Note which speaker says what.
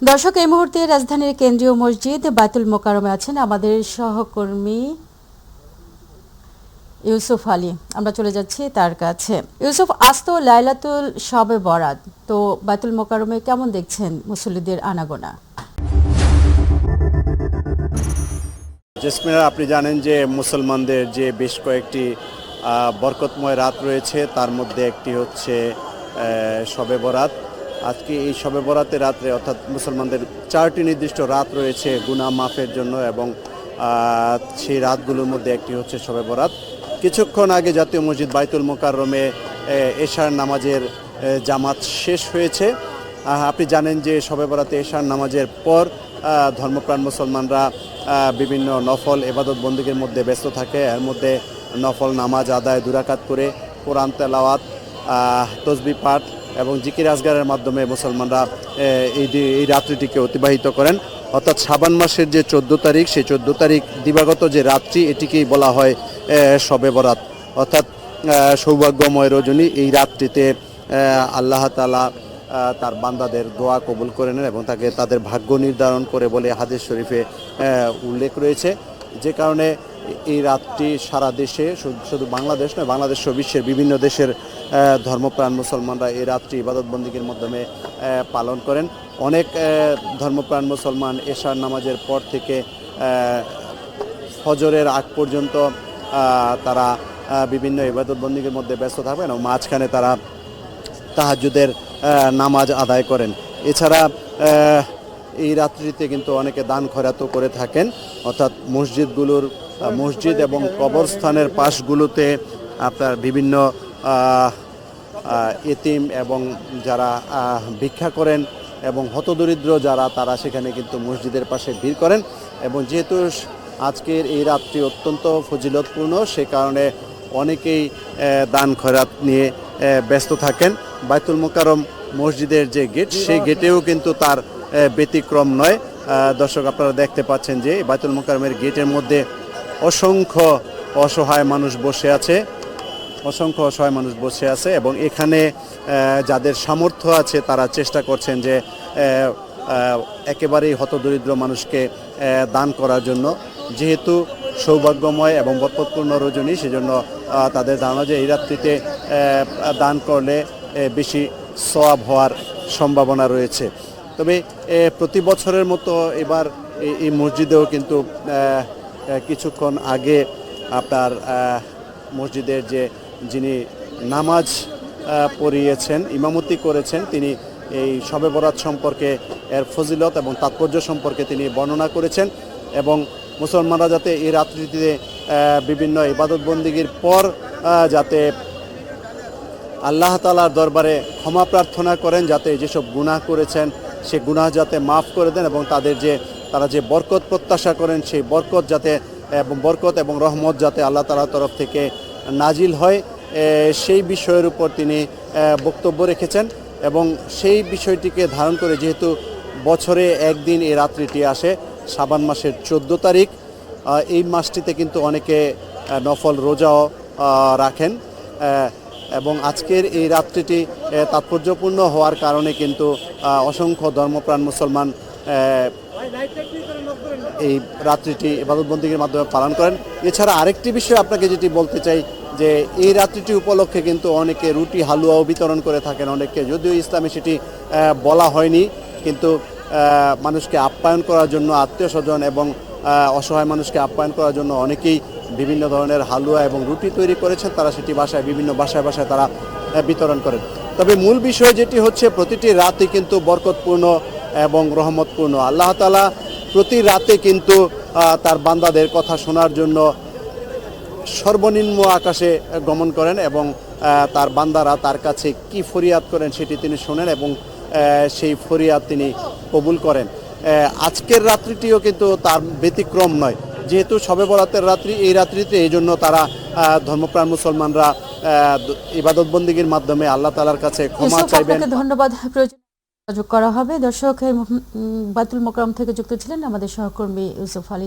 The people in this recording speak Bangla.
Speaker 1: দর্শক, এই মুহূর্তে রাজধানীর কেন্দ্রীয় মসজিদ বায়তুল মোকাররমে আছেন আমাদের সহকর্মী ইউসুফ আলী। আমরা চলে যাচ্ছি তার কাছে। ইউসুফ, আজ তো লাইলাতুল শবে বরাত, তো বায়তুল মোকাররমে কেমন দেখছেন মুসল্লিদের আনাগোনা?
Speaker 2: জেসমিনা, আপনি জানেন যে মুসলমানদের যে বেশ কয়েকটি বরকতময় রাত রয়েছে, তার মধ্যে একটি হচ্ছে শবে বরাত। আজকে এই শবে বরাতের রাত্রে, অর্থাৎ মুসলমানদের 4টি নির্দিষ্ট রাত রয়েছে গুনাহ মাফের জন্য, এবং সেই রাতগুলোর মধ্যে একটি হচ্ছে শবে বরাত। কিছুক্ষণ আগে জাতীয় মসজিদ বায়তুল মোকাররমে এশার নামাজের জামাত শেষ হয়েছে। আপনি জানেন যে শবে বরাতে এশার নামাজের পর ধর্মপ্রাণ মুসলমানরা বিভিন্ন নফল ইবাদত বন্দেগীর মধ্যে ব্যস্ত থাকে। এর মধ্যে নফল নামাজ আদায়, দুরাকাত করে কোরআন তেলাওয়াত, তসবিহ পাঠ এবং জিকির আজগারের মাধ্যমে মুসলমানরা এই রাত্রিটিকে অতিবাহিত করেন। অর্থাৎ শাবান মাসের যে 14 তারিখ, সেই 14 তারিখ দিবাগত যে রাত্রি, এটিকেই বলা হয় শবে বরাত, অর্থাৎ সৌভাগ্যময় রজনী। এই রাত্রিতে আল্লাহ তাআলা তার বান্দাদের দোয়া কবুল করে নেন এবং তাদের ভাগ্য নির্ধারণ করে বলে হাদিস শরীফে উল্লেখ রয়েছে। যে কারণে এই রাতটি সারা দেশে, শুধু বাংলাদেশ নয়, বাংলাদেশ সহ বিশ্বের বিভিন্ন দেশের ধর্মপ্রাণ মুসলমানরা এই রাতটি ইবাদত বন্দেগীর মাধ্যমে পালন করেন। অনেক ধর্মপ্রাণ মুসলমান এশার নামাজের পর থেকে ফজরের আগ পর্যন্ত তারা বিভিন্ন ইবাদত বন্দেগীর মধ্যে ব্যস্ত থাকবেন এবং মাঝখানে তারা তাহাজ্জুদের নামাজ আদায় করেন। এছাড়া এই রাত্রিতে কিন্তু অনেকে দান খয়রাতও করে থাকেন, অর্থাৎ মসজিদ এবং কবরস্থানের পাশগুলোতে আপনার বিভিন্ন এতিম এবং যারা ভিক্ষা করেন এবং হতদরিদ্র যারা, তারা সেখানে কিন্তু মসজিদের পাশে ভিড় করেন। এবং যেহেতু আজকের এই রাতটি অত্যন্ত ফজিলতপূর্ণ, সে কারণে অনেকেই দান খয়রাত নিয়ে ব্যস্ত থাকেন। বায়তুল মোকাররম মসজিদের যে গেট, সেই গেটেও কিন্তু তার ব্যতিক্রম নয়। দর্শক, আপনারা দেখতে পাচ্ছেন যে বায়তুল মোকাররমের গেটের মধ্যে অসংখ্য অসহায় মানুষ বসে আছে এবং এখানে যাদের সামর্থ্য আছে তারা চেষ্টা করছেন যে একেবারেই হতদরিদ্র মানুষকে দান করার জন্য। যেহেতু সৌভাগ্যময় এবং বরকতপূর্ণ রজনী, সেজন্য তাদের ধারণা যে এই রাত্রিতে দান করলে বেশি সওয়াব হওয়ার সম্ভাবনা রয়েছে। তবে প্রতি বছরের মতো এবার এই মসজিদেও কিন্তু কিছুক্ষণ আগে আপনার মসজিদের যিনি নামাজ পড়িয়েছেন, ইমামতি করেছেন, তিনি এই শবে বরাত সম্পর্কে, এর ফজিলত এবং তাৎপর্য সম্পর্কে তিনি বর্ণনা করেছেন এবং মুসলমানরা যাতে এই রাত্রিতে বিভিন্ন ইবাদত বন্দেগীর পর যাতে আল্লাহ তাআলার দরবারে ক্ষমা প্রার্থনা করেন, যাতে যেসব গুনাহ করেছেন সে গুনাহ যাতে মাফ করে দেন এবং তারা যে বরকত প্রত্যাশা করেন, সেই বরকত এবং রহমত যাতে আল্লাহ তাআলার তরফ থেকে নাজিল হয়, সেই বিষয়ের উপর তিনি বক্তব্য রেখেছেন। এবং সেই বিষয়টিকে ধারণ করে, যেহেতু বছরে একদিন এই রাত্রিটি আসে, শাবান মাসের 14 তারিখ, এই মাসটিতে কিন্তু অনেকে নফল রোজাও রাখেন এবং আজকের এই রাত্রিটি তাৎপর্যপূর্ণ হওয়ার কারণে কিন্তু অসংখ্য ধর্মপ্রাণ মুসলমান এই রাত্রিটি ইবাদত বন্দেগীর মাধ্যমে পালন করেন। এছাড়া আরেকটি বিষয় আপনাকে যেটি বলতে চাই, যে এই রাত্রিটি উপলক্ষে কিন্তু অনেকে রুটি হালুয়াও বিতরণ করে থাকেন। অনেকে, যদিও ইসলামে সেটি বলা হয়নি, কিন্তু মানুষকে আপ্যায়ন করার জন্য, আত্মীয় স্বজন এবং অসহায় মানুষকে আপ্যায়ন করার জন্য অনেকেই বিভিন্ন ধরনের হালুয়া এবং রুটি তৈরি করেছেন। তারা সেটি বিভিন্ন বাসায় তারা বিতরণ করেন। তবে মূল বিষয় যেটি হচ্ছে, প্রতিটি রাতই কিন্তু বরকতপূর্ণ এবং রহমতপূর্ণ। আল্লাহ তাআলা প্রতি রাতে কিন্তু তার বান্দাদের কথা শোনার জন্য সর্বনিম্ন আকাশে গমন করেন এবং তার বান্দারা তার কাছে কি ফরিয়াদ করেন সেটি তিনি শোনেন এবং সেই ফরিয়াদ তিনি কবুল করেন। আজকের রাত্রিটিও কিন্তু তার ব্যতিক্রম নয়। যেহেতু শবে বরাতের রাত্রি, এই রাত্রিতে এই জন্য তারা ধর্মপ্রাণ মুসলমানরা ইবাদত বন্দেগীর মাধ্যমে আল্লাহ তাআলার কাছে ক্ষমা চাইবেন।
Speaker 1: ধন্যবাদ। যোগ করা হবে। দর্শক, বায়তুল মোকাররম থেকে যুক্ত ছিলেন আমাদের সহকর্মী ইউসুফ আলী।